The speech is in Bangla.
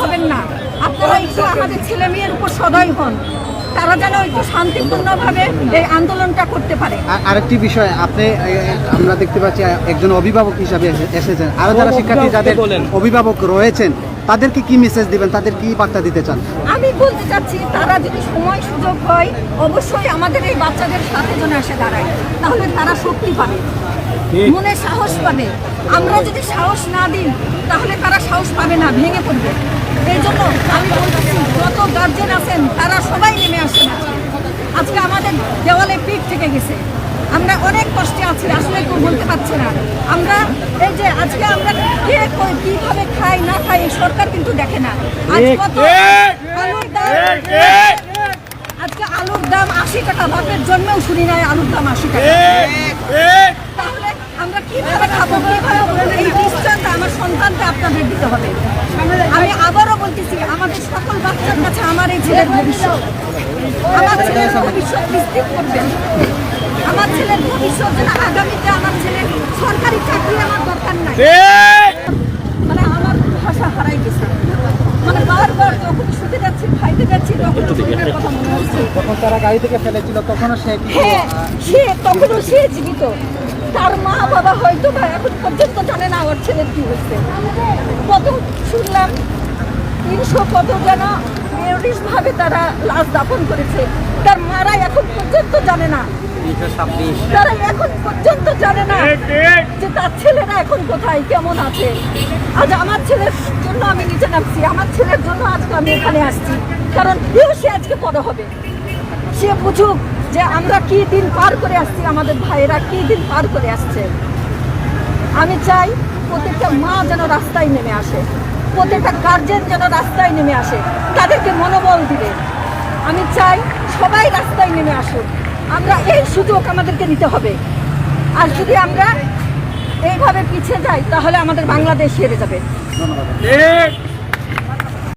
হবেন না, আপনারা একটু আমাদের ছেলে মেয়ের উপর সদয় হন, তারা যেন একটু শান্তিপূর্ণভাবে এই আন্দোলনটা করতে পারে। আরেকটি বিষয়, আমরা দেখতে পাচ্ছি একজন অভিভাবক হিসাবে এসেছেন, আরো যারা শিক্ষার্থী যাদের অভিভাবক রয়েছেন তাদেরকে কি মেসেজ দিবেন, তাদের কি বার্তা দিতে চান? আমি বলতে চাচ্ছি, তারা যদি সময় সুযোগ হয় অবশ্যই আমাদের এই বাচ্চাদের সাথে যেন এসে দাঁড়ায়, তাহলে তারা শক্তি পাবে, মনে সাহস পাবে। আমরা যদি সাহস না দিই তাহলে তারা সাহস পাবে না, ভেঙে পড়বে। এই জন্য আমি বলতেছি, যত গার্জেন আছেন তারা সবাই নেমে আসেন। আজকে আমাদের দেওয়ালে পিঠ থেকে গেছে, আমরা অনেক কষ্টে আছি, আসলে কেউ বলতে পারছে না। আমরা এই যে আজকে আমরা কে কিভাবে খাই না খাই এই সরকার কিন্তু দেখে না। আজকে আলুর দাম 80 টাকা, বাপের জন্মেও শুনি নাই আলুর দাম 80 টাকা। তাহলে আমরা কিভাবে খাবো, কিভাবে? এই নিশ্চয়তা আমার সন্তানকে আপনাদের দিতে হবে। আমি আবারও বলতেছি, আমাদের সকল বাচ্চার কাছে আমার এই ছেলের ভবিষ্যৎ, আমার ছেলের ভবিষ্যৎ নিশ্চিত করবেন। আমার ছেলের ভবিষ্যৎ যেন আগামীতে, আমার ছেলের সরকারি চাকরি আমার দরকার নাই। মানে আমার ভাষা হারাই গেছে, মানে বারবার যখন শুতে যাচ্ছি, খাইতে যাচ্ছি, তখন শরীরের কথা মনে হচ্ছে। যখন তারা গাড়ি থেকে ফেলেছিল তখনও তখনও সে জীবিত। তার মা বাবা হয়তো বা এখন পর্যন্ত জানে না ওর ছেলের কি হয়েছে। কত শুনলাম 300 কত যেন নির্দিষ্টভাবে তারা লাশ দাফন করেছে, তার মারা এখন পর্যন্ত জানে না, তারা এখন পর্যন্ত জানে না যে তার ছেলেরা এখন কোথায়, কেমন আছে। আজ আমার ছেলের জন্য আমি নিচে নামছি, আমার ছেলের জন্য আজকে আমি এখানে আসছি, কারণ সে আজকে বড় হবে, সে বুঝুক যে আমরা কি দিন পার করে আসছি, আমাদের ভাইয়েরা কি দিন পার করে আসছে। আমি চাই প্রত্যেকটা মা যেন রাস্তায় নেমে আসে, প্রত্যেকটা গার্জেন যেন রাস্তায় নেমে আসে, তাদেরকে মনোবল দিবে। আমি চাই সবাই রাস্তায় নেমে আসুক, আমরা এই সুযোগ আমাদেরকে নিতে হবে। আর যদি আমরা এইভাবে পিছিয়ে যাই তাহলে আমাদের বাংলাদেশ হেরে যাবে।